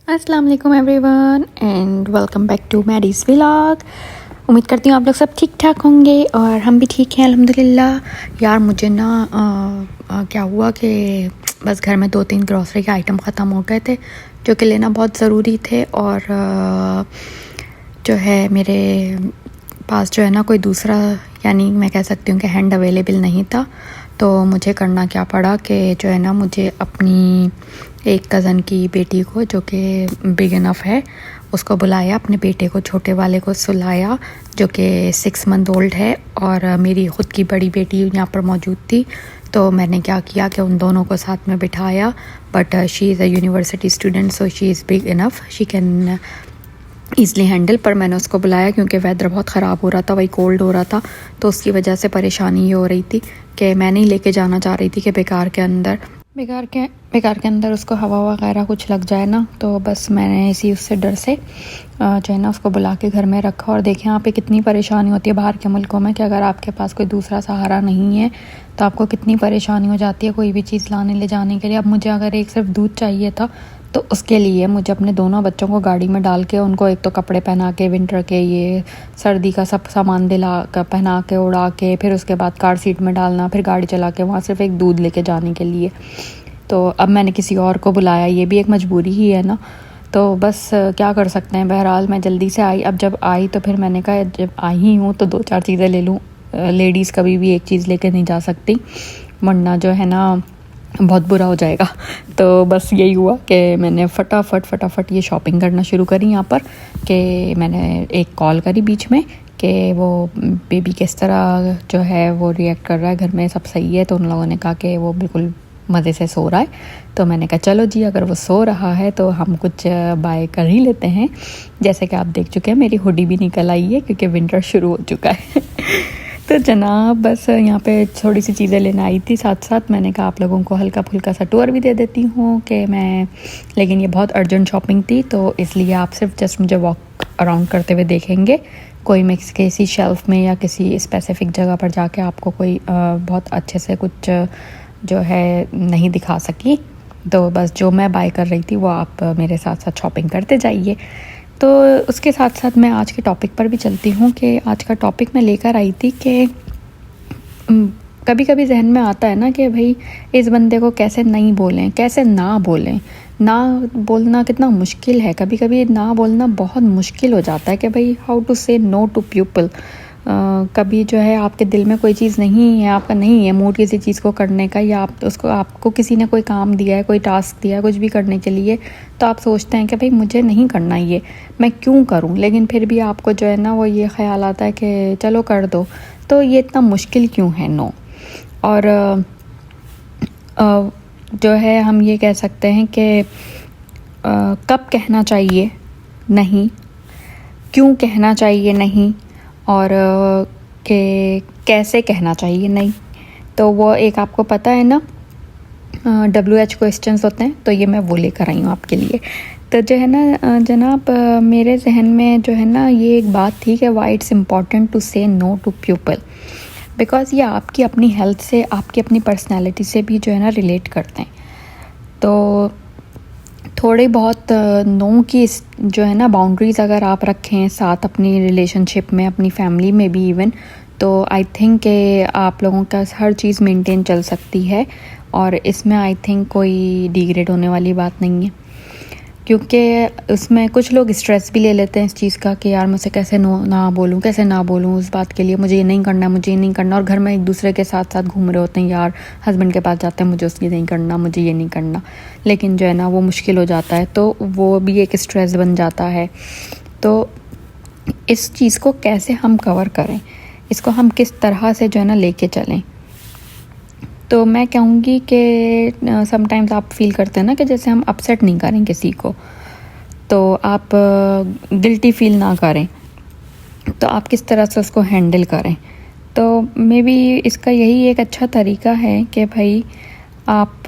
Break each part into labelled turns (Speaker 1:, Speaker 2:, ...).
Speaker 1: अस्सलाम वालेकुम everyone and welcome back to Maddy's vlog. उम्मीद करती हूँ आप लोग सब ठीक ठाक होंगे और हम भी ठीक हैं अल्हम्दुलिल्लाह। यार मुझे ना क्या हुआ कि बस घर में 2-3 ग्रॉसरी के आइटम ख़त्म हो गए थे जो कि लेना बहुत ज़रूरी थे और जो है मेरे पास जो है ना कोई दूसरा यानी मैं कह सकती हूँ कि हैंड अवेलेबल नहीं था। तो मुझे करना क्या पड़ा कि जो है ना मुझे अपनी एक कज़न की बेटी को जो कि बिग इनफ है उसको बुलाया, अपने बेटे को छोटे वाले को सुलाया जो कि 6 मंथ ओल्ड है और मेरी ख़ुद की बड़ी बेटी यहाँ पर मौजूद थी। तो मैंने क्या किया कि उन दोनों को साथ में बिठाया, but she is a university student so she is big enough, she can easily handle. पर मैंने उसको बुलाया क्योंकि वेदर बहुत ख़राब हो रहा था, वही कोल्ड हो रहा था, तो उसकी वजह से परेशानी ये हो रही थी कि मैं नहीं लेके जाना चाह रही थी कि बेकार के अंदर उसको हवा वगैरह कुछ लग जाए ना। तो बस मैंने इसी उससे डर से जो है ना उसको बुला के घर में रखा। और देखें यहाँ पे कितनी परेशानी होती है बाहर के मुल्कों में कि अगर आपके पास कोई दूसरा सहारा नहीं है तो आपको कितनी परेशानी हो जाती है कोई भी चीज़ लाने ले जाने के लिए। अब मुझे अगर एक सिर्फ दूध चाहिए था तो उसके लिए मुझे अपने दोनों बच्चों को गाड़ी में डाल के उनको एक तो कपड़े पहना के विंटर के ये सर्दी का सब सामान दिला कर पहना के उड़ा के फिर उसके बाद कार सीट में डालना, फिर गाड़ी चला के वहाँ सिर्फ एक दूध लेके जाने के लिए। तो अब मैंने किसी और को बुलाया, ये भी एक मजबूरी ही है ना। तो बस क्या कर सकते हैं। बहरहाल मैं जल्दी से आई। अब जब आई तो फिर मैंने कहा जब आई ही हूँ तो 2-4 चीज़ें ले लूँ। लेडीज़ कभी भी एक चीज़ लेके नहीं जा सकती वरना जो है ना बहुत बुरा हो जाएगा। तो बस यही हुआ कि मैंने फटाफट ये शॉपिंग करना शुरू करी यहाँ पर कि मैंने एक कॉल करी बीच में कि वो बेबी किस तरह जो है वो रिएक्ट कर रहा है, घर में सब सही है। तो उन लोगों ने कहा कि वो बिल्कुल मज़े से सो रहा है। तो मैंने कहा चलो जी अगर वो सो रहा है तो हम कुछ बाय कर ही लेते हैं। जैसे कि आप देख चुके हैं मेरी हुडी भी निकल आई है क्योंकि विंटर शुरू हो चुका है। तो जनाब बस यहाँ पे थोड़ी सी चीज़ें लेना आई थी, साथ साथ मैंने कहा आप लोगों को हल्का फुल्का सा टूर भी दे देती हूँ कि मैं, लेकिन ये बहुत अर्जेंट शॉपिंग थी तो इसलिए आप सिर्फ जस्ट मुझे वॉक अराउंड करते हुए देखेंगे। कोई मैं किसी शेल्फ़ में या किसी स्पेसिफ़िक जगह पर जाके आपको कोई बहुत अच्छे से कुछ जो है नहीं दिखा सकी। तो बस जो मैं बाय कर रही थी वो आप मेरे साथ साथ शॉपिंग करते जाइए। तो उसके साथ साथ मैं आज के टॉपिक पर भी चलती हूँ कि आज का टॉपिक मैं लेकर आई थी कि कभी कभी जहन में आता है ना कि भाई इस बंदे को कैसे नहीं बोलें, कैसे ना बोलें। ना बोलना कितना मुश्किल है, कभी कभी ना बोलना बहुत मुश्किल हो जाता है कि भाई हाउ टू से नो टू पीपल। कभी जो है आपके दिल में कोई चीज़ नहीं है, आपका नहीं है मूड किसी चीज़ को करने का, या आपको किसी ने कोई काम दिया है, कोई टास्क दिया है कुछ भी करने के लिए, तो आप सोचते हैं कि भाई मुझे नहीं करना ये, मैं क्यों करूं। लेकिन फिर भी आपको जो है ना वो ये ख्याल आता है कि चलो कर दो। तो ये इतना मुश्किल क्यों है नो। और जो है हम ये कह सकते हैं कि कब कहना चाहिए नहीं, क्यों कहना चाहिए नहीं, और कि कैसे कहना चाहिए नहीं। तो वो एक आपको पता है ना WH क्वेश्चंस होते हैं, तो ये मैं वो लेकर आई हूँ आपके लिए। तो जो है ना जनाब मेरे जहन में जो है ना ये एक बात थी कि वाई इट्स इम्पॉर्टेंट टू से नो टू पीपल, बिकॉज़ ये आपकी अपनी हेल्थ से, आपकी अपनी पर्सनैलिटी से भी जो है ना रिलेट करते हैं। तो थोड़े बहुत नो की जो है ना बाउंड्रीज़ अगर आप रखें साथ अपनी रिलेशनशिप में, अपनी फैमिली में भी इवन, तो आई थिंक कि आप लोगों का हर चीज़ मेंटेन चल सकती है। और इसमें आई थिंक कोई डिग्रेड होने वाली बात नहीं है, क्योंकि उसमें कुछ लोग स्ट्रेस भी ले लेते हैं इस चीज़ का कि यार मुझसे कैसे ना बोलूँ, कैसे ना बोलूँ उस बात के लिए, मुझे ये नहीं करना, मुझे ये नहीं करना। और घर में एक दूसरे के साथ साथ घूम रहे होते हैं, यार हस्बैंड के पास जाते हैं मुझे उसकी नहीं करना, मुझे ये नहीं करना, लेकिन जो है ना वो मुश्किल हो जाता है, तो वो भी एक स्ट्रेस बन जाता है। तो इस चीज़ को कैसे हम कवर करें, इसको हम किस तरह से जो है ना लेके चलें। तो मैं कहूँगी कि समटाइम्स आप फील करते हैं ना कि जैसे हम अपसेट नहीं करें किसी को, तो आप गिल्टी फील ना करें, तो आप किस तरह से उसको हैंडल करें। तो मे बी इसका यही एक अच्छा तरीका है कि भाई आप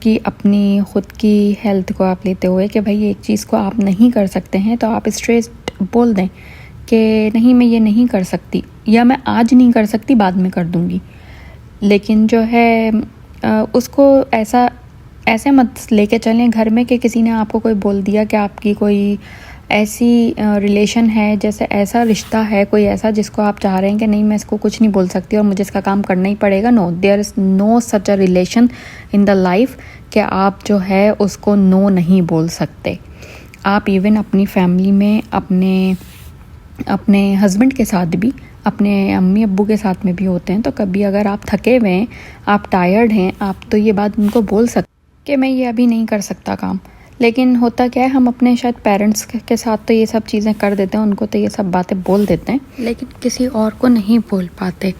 Speaker 1: की अपनी ख़ुद की हेल्थ को आप लेते हुए कि भाई एक चीज़ को आप नहीं कर सकते हैं तो आप स्ट्रेट बोल दें कि नहीं मैं ये नहीं कर सकती, या मैं आज नहीं कर सकती बाद में कर दूँगी। लेकिन जो है उसको ऐसा ऐसे मत लेके चलें घर में कि किसी ने आपको कोई बोल दिया कि आपकी कोई ऐसी रिलेशन है, जैसे ऐसा रिश्ता है कोई ऐसा जिसको आप चाह रहे हैं कि नहीं मैं इसको कुछ नहीं बोल सकती और मुझे इसका काम करना ही पड़ेगा। No, there is no such a relation in the life कि आप जो है उसको नो नहीं बोल सकते। आप इवन अपनी फैमिली में अपने हस्बैंड के साथ भी, अपने अम्मी अब्बू के साथ में भी होते हैं, तो कभी अगर आप थके हुए हैं, आप टायर्ड हैं, आप तो ये बात उनको बोल सकते कि मैं ये अभी नहीं कर सकता काम। लेकिन होता क्या है, हम अपने शायद पेरेंट्स के साथ तो ये सब चीज़ें कर देते हैं, उनको तो ये सब बातें बोल देते हैं, लेकिन किसी और को नहीं बोल पाते।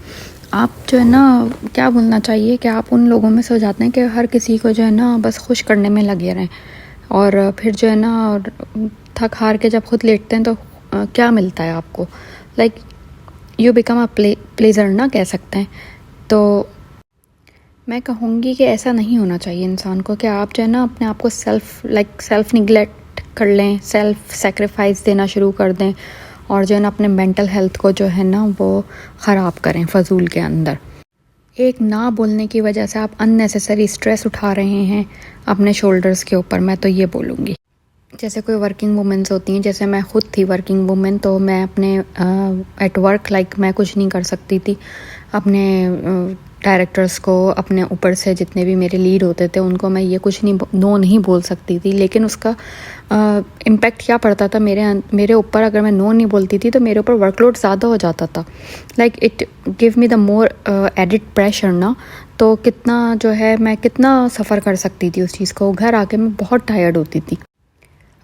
Speaker 1: आप जो है ना, क्या बोलना चाहिए कि आप उन लोगों में से हो जाते हैं कि हर किसी को जो है ना बस खुश करने में लगे रहें, और फिर जो है ना थक हार के जब खुद लेटते हैं तो क्या मिलता है आपको, like you become a pleasure ना कह सकते हैं। तो मैं कहूँगी कि ऐसा नहीं होना चाहिए इंसान को कि आप जो है ना अपने आप को सेल्फ निगलेक्ट कर लें, सेल्फ सेक्रीफाइस देना शुरू कर दें, और जो है ना अपने मेंटल हेल्थ को जो है ना वो ख़राब करें फजूल के अंदर। एक ना बोलने की वजह से आप अननेसेसरी स्ट्रेस उठा रहे हैं अपने शोल्डर्स के ऊपर, मैं तो ये बोलूँगी। जैसे कोई वर्किंग वुमेन्स होती हैं, जैसे मैं ख़ुद थी वर्किंग वुमेन, तो मैं अपने एट वर्क मैं कुछ नहीं कर सकती थी। अपने डायरेक्टर्स को, अपने ऊपर से जितने भी मेरे लीड होते थे उनको मैं ये कुछ नहीं बोल सकती थी, लेकिन उसका इम्पेक्ट क्या पड़ता था मेरे ऊपर। अगर मैं नो नहीं बोलती थी तो मेरे ऊपर वर्कलोड ज़्यादा हो जाता था, like it give me the more added pressure ना। तो कितना जो है मैं कितना सफ़र कर सकती थी उस चीज़ को, घर आके मैं बहुत टायर्ड होती थी।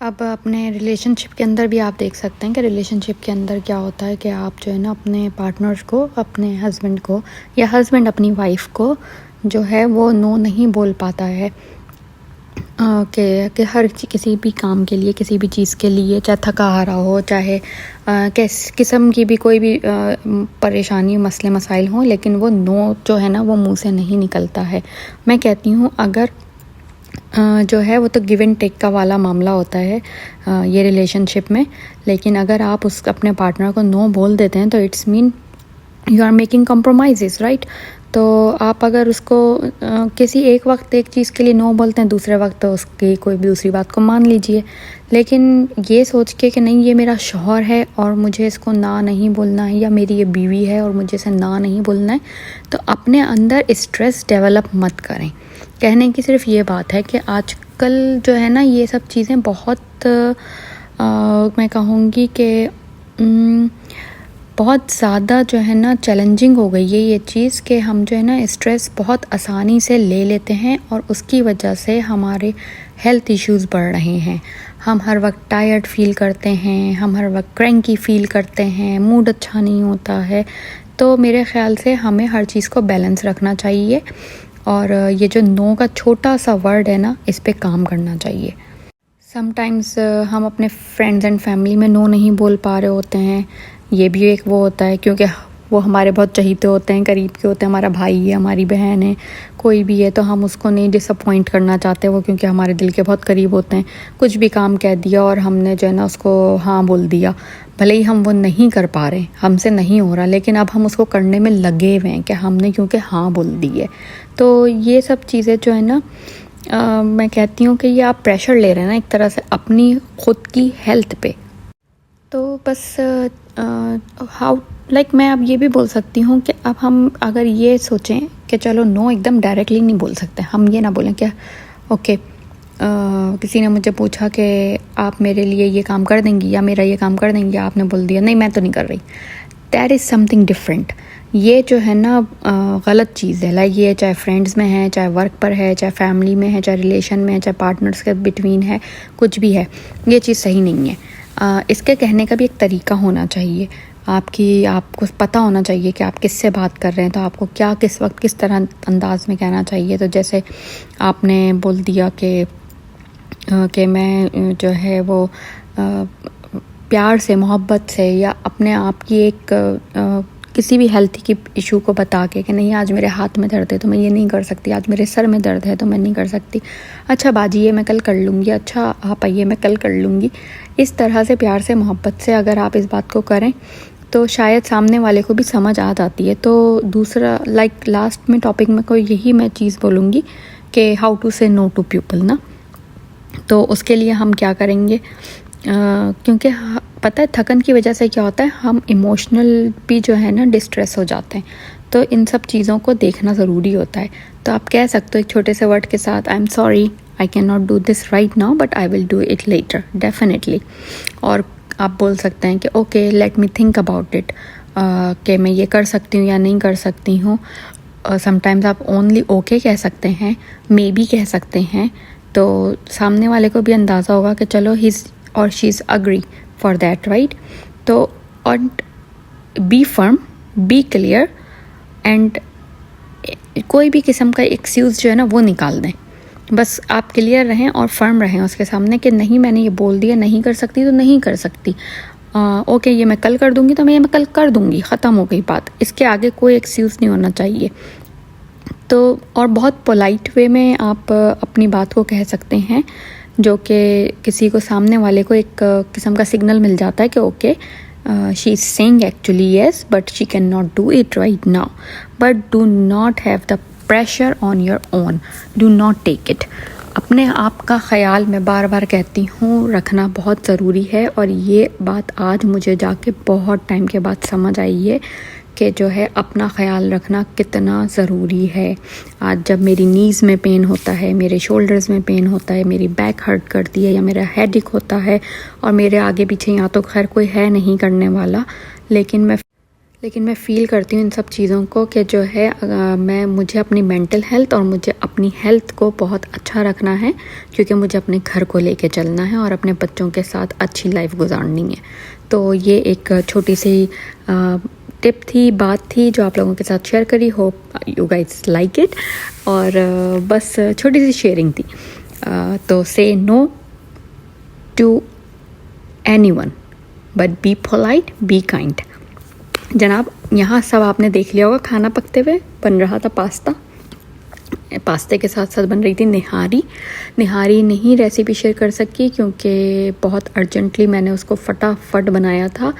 Speaker 1: अब अपने रिलेशनशिप के अंदर भी आप देख सकते हैं कि रिलेशनशिप के अंदर क्या होता है कि आप जो है ना अपने पार्टनर को, अपने हस्बैंड को, या हस्बैंड अपनी वाइफ को जो है वो नो नहीं बोल पाता है कि हर किसी भी काम के लिए, किसी भी चीज़ के लिए, चाहे थका हारा हो, चाहे किस किस्म की भी कोई भी परेशानी, मसले मसाइल हों, लेकिन वो नो जो है ना वो मुंह से नहीं निकलता है। मैं कहती हूँ अगर जो है वो तो गिव एंड टेक का वाला मामला होता है ये रिलेशनशिप में, लेकिन अगर आप अपने पार्टनर को नो बोल देते हैं तो it's mean you are making compromise, right. तो आप अगर उसको किसी एक वक्त एक चीज़ के लिए नो बोलते हैं, दूसरे वक्त तो उसकी कोई भी दूसरी बात को मान लीजिए, लेकिन ये सोच के कि नहीं ये मेरा शौहर है और मुझे इसको ना नहीं बोलना है, या मेरी ये बीवी है और मुझे इसे ना नहीं बोलना है, तो अपने अंदर स्ट्रेस डेवलप मत करें। कहने की सिर्फ ये बात है कि आजकल जो है ना ये सब चीज़ें बहुत मैं कहूँगी कि बहुत ज़्यादा जो है ना चैलेंजिंग हो गई है ये चीज़, कि हम जो है ना स्ट्रेस बहुत आसानी से ले लेते हैं और उसकी वजह से हमारे हेल्थ इश्यूज़ बढ़ रहे हैं। हम हर वक्त टायर्ड फील करते हैं, हम हर वक्त क्रैंकी फील करते हैं, मूड अच्छा नहीं होता है। तो मेरे ख़्याल से हमें हर चीज़ को बैलेंस रखना चाहिए, और ये जो नो का छोटा सा वर्ड है ना, इस पे काम करना चाहिए। समटाइम्स हम अपने फ्रेंड्स एंड फैमिली में नो नहीं बोल पा रहे होते हैं, ये भी एक वो होता है क्योंकि वो हमारे बहुत चहीते होते हैं, करीब के होते हैं, हमारा भाई है, हमारी बहन है, कोई भी है, तो हम उसको नहीं डिसअपॉइंट करना चाहते वो, क्योंकि हमारे दिल के बहुत करीब होते हैं। कुछ भी काम कह दिया और हमने जो है ना उसको हाँ बोल दिया, भले ही हम वो नहीं कर पा रहे, हमसे नहीं हो रहा, लेकिन अब हम उसको करने में लगे हुए हैं कि हमने क्योंकि हाँ बोल दी है। तो ये सब चीज़ें जो है ना मैं कहती हूँ कि ये आप प्रेशर ले रहे हैं ना एक तरह से अपनी खुद की हेल्थ पे। तो बस मैं अब ये भी बोल सकती हूँ कि अब हम अगर ये सोचें कि चलो नो एकदम डायरेक्टली नहीं बोल सकते, हम ये ना बोलें कि ओके किसी ने मुझे पूछा कि आप मेरे लिए ये काम कर देंगी या मेरा ये काम कर देंगी, आपने बोल दिया नहीं मैं तो नहीं कर रही, दैट इज़ समथिंग डिफरेंट। ये जो है ना गलत चीज़ है, लाइक ये चाहे फ्रेंड्स में है, चाहे वर्क पर है, चाहे फैमिली में है, चाहे रिलेशन में है, चाहे पार्टनर्स के बिटवीन है, कुछ भी है, ये चीज़ सही नहीं है। इसके कहने का भी एक तरीका होना चाहिए, आपको पता होना चाहिए कि आप किससे बात कर रहे हैं, तो आपको क्या किस वक्त किस तरह अंदाज में कहना चाहिए। तो जैसे आपने बोल दिया कि मैं जो है वो प्यार से, मोहब्बत से, या अपने आप की एक किसी भी हेल्थ की इशू को बता के कि नहीं आज मेरे हाथ में दर्द है तो मैं ये नहीं कर सकती, आज मेरे सर में दर्द है तो मैं नहीं कर सकती, अच्छा बाजी ये मैं कल कर लूँगी, अच्छा आप आइए मैं कल कर लूँगी। इस तरह से प्यार से, मोहब्बत से अगर आप इस बात को करें तो शायद सामने वाले को भी समझ आ जाती है। तो दूसरा लास्ट में टॉपिक में कोई यही मैं चीज़ बोलूँगी कि हाउ टू से नो टू पीपल ना। तो उसके लिए हम क्या करेंगे, क्योंकि पता है थकन की वजह से क्या होता है, हम इमोशनल भी जो है ना डिस्ट्रेस हो जाते हैं। तो इन सब चीज़ों को देखना ज़रूरी होता है। तो आप कह सकते हो एक छोटे से वर्ड के साथ, I am sorry, I can not do this right now but I will do it later definitely. और आप बोल सकते हैं कि okay let me think about it, कि मैं ये कर सकती हूँ या नहीं कर सकती हूँ। समटाइम्स आप ओनली ओके कह सकते हैं, मे बी कह सकते हैं, तो सामने वाले को भी अंदाज़ा होगा कि चलो हिज और she is agree for that, right. तो और be firm, be clear, and कोई भी किस्म का एक्सक्यूज़ जो है ना वो निकाल दें। बस आप क्लियर रहें और फर्म रहें उसके सामने कि नहीं मैंने ये बोल दिया, नहीं कर सकती तो नहीं कर सकती, ओके ये मैं कल कर दूँगी तो मैं कल कर दूँगी, ख़त्म हो गई बात। इसके आगे कोई एक्सक्यूज़ नहीं होना चाहिए। तो और बहुत पोलाइट वे में आप अपनी बात को कह सकते हैं, जो कि किसी को सामने वाले को एक किस्म का सिग्नल मिल जाता है कि okay she is saying actually yes but she can not do it right now, but do not have the pressure on your own, do not take it. अपने आप का ख्याल मैं बार बार कहती हूँ रखना बहुत ज़रूरी है, और ये बात आज मुझे जाके बहुत टाइम के बाद समझ आई है कि जो है अपना ख्याल रखना कितना ज़रूरी है। आज जब मेरी नीज़ में पेन होता है, मेरे शोल्डर्स में पेन होता है, मेरी बैक हर्ट करती है या मेरा हेडेक होता है, और मेरे आगे पीछे यहाँ तो खैर कोई है नहीं करने वाला, लेकिन मैं फ़ील करती हूँ इन सब चीज़ों को कि जो है मुझे अपनी मेंटल हेल्थ और मुझे अपनी हेल्थ को बहुत अच्छा रखना है, क्योंकि मुझे अपने घर को लेके चलना है और अपने बच्चों के साथ अच्छी लाइफ गुजारनी है। तो ये एक छोटी सी टिप थी, बात थी जो आप लोगों के साथ शेयर करी। Hope you guys like it, और बस छोटी सी शेयरिंग थी। तो say no to anyone but be polite, be kind. जनाब यहाँ सब आपने देख लिया होगा, खाना पकते हुए बन रहा था पास्ता, पास्ते के साथ साथ बन रही थी निहारी नहीं रेसिपी शेयर कर सकी क्योंकि बहुत अर्जेंटली मैंने उसको फटाफट बनाया था,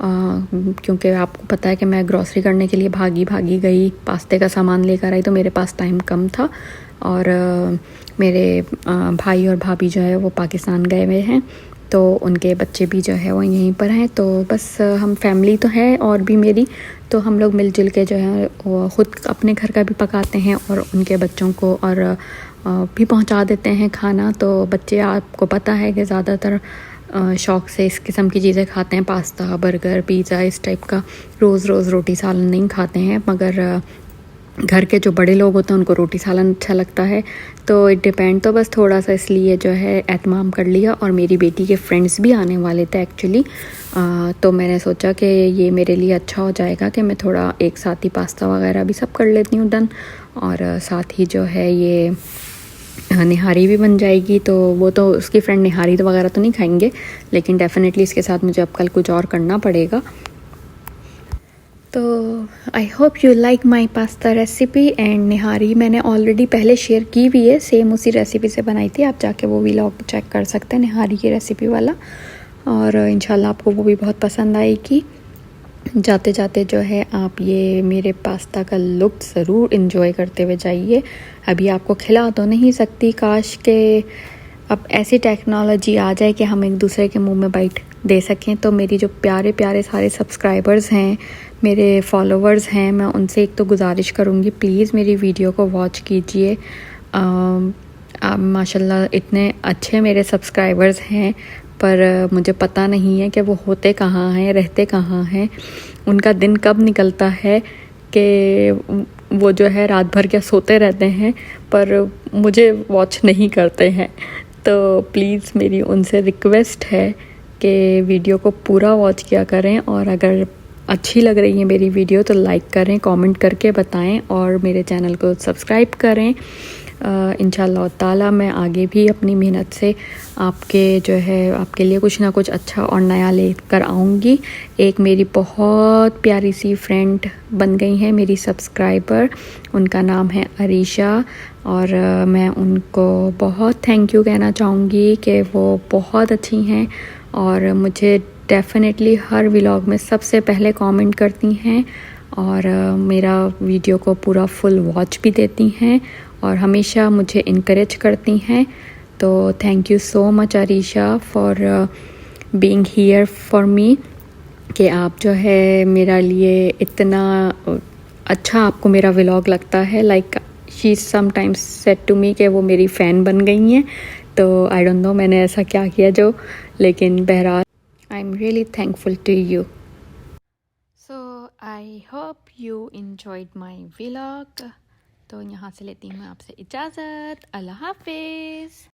Speaker 1: क्योंकि आपको पता है कि मैं ग्रॉसरी करने के लिए भागी गई, पास्ते का सामान लेकर आई, तो मेरे पास टाइम कम था। और मेरे भाई और भाभी जो है वो पाकिस्तान गए हुए हैं, तो उनके बच्चे भी जो है वो यहीं पर हैं। तो बस हम फैमिली तो है और भी मेरी, तो हम लोग मिलजुल के जो है वो ख़ुद अपने घर का भी पकाते हैं और उनके बच्चों को और भी पहुंचा देते हैं खाना। तो बच्चे आपको पता है कि ज़्यादातर शौक़ से इस किस्म की चीज़ें खाते हैं, पास्ता, बर्गर, पिज़्ज़ा, इस टाइप का। रोज़ रोटी सालन नहीं खाते हैं, मगर घर के जो बड़े लोग होते हैं उनको रोटी सालन अच्छा लगता है। तो इट डिपेंड, तो बस थोड़ा सा इसलिए जो है एहतमाम कर लिया। और मेरी बेटी के फ्रेंड्स भी आने वाले थे एक्चुअली, तो मैंने सोचा कि ये मेरे लिए अच्छा हो जाएगा कि मैं थोड़ा एक साथ ही पास्ता वगैरह भी सब कर लेती हूँ डन, और साथ ही जो है ये निहारी भी बन जाएगी। तो वो तो उसकी फ्रेंड निहारी तो वगैरह तो नहीं खाएंगे, लेकिन डेफिनेटली इसके साथ मुझे अब कल कुछ और करना पड़ेगा। तो I hope you like my pasta recipe. And nihari मैंने ऑलरेडी पहले शेयर की हुई है, सेम उसी रेसिपी से बनाई थी, आप जाके वो व्लॉग चेक कर सकते हैं निहारी की रेसिपी वाला, और इंशाल्लाह आपको वो भी बहुत पसंद आएगी। जाते जाते जो है आप ये मेरे पास्ता का लुक ज़रूर इंजॉय करते हुए जाइए। अभी आपको खिला तो नहीं सकती, काश के अब ऐसी टेक्नोलॉजी आ जाए कि हम एक दूसरे के मुंह में बाइट दे सकें। तो मेरी जो प्यारे प्यारे सारे सब्सक्राइबर्स हैं, मेरे फॉलोवर्स हैं, मैं उनसे एक तो गुजारिश करूँगी प्लीज़ मेरी वीडियो को वॉच कीजिए। माशाल्लाह इतने अच्छे मेरे सब्सक्राइबर्स हैं, पर मुझे पता नहीं है कि वो होते कहाँ हैं, रहते कहाँ हैं, उनका दिन कब निकलता है कि वो जो है रात भर क्या सोते रहते हैं पर मुझे वॉच नहीं करते हैं। तो प्लीज़ मेरी उनसे रिक्वेस्ट है कि वीडियो को पूरा वॉच किया करें, और अगर अच्छी लग रही है मेरी वीडियो तो लाइक करें, कमेंट करके बताएं, और मेरे चैनल को सब्सक्राइब करें। इंशाल्लाह ताला मैं आगे भी अपनी मेहनत से आपके जो है आपके लिए कुछ ना कुछ अच्छा और नया लेकर आऊँगी। एक मेरी बहुत प्यारी सी फ्रेंड बन गई है मेरी सब्सक्राइबर, उनका नाम है अरीशा, और मैं उनको बहुत थैंक यू कहना चाहूँगी कि वो बहुत अच्छी हैं और मुझे डेफ़िनेटली हर व्लॉग में सबसे पहले कमेंट करती हैं, और मेरा वीडियो को पूरा फुल वॉच भी देती हैं, और हमेशा मुझे इनकरेज करती हैं। तो thank you so much Arisha for being here for me, कि आप जो है मेरा लिए इतना अच्छा आपको मेरा व्लॉग लगता है। Like she sometimes said to me कि वो मेरी फ़ैन बन गई हैं। तो आई डोंट नो मैंने ऐसा क्या किया जो, लेकिन बहरहाल I am really thankful to you. So I hope you enjoyed my vlog. तो यहाँ से लेती हूँ आपसे इजाज़त। अल्लाह हाफिज़।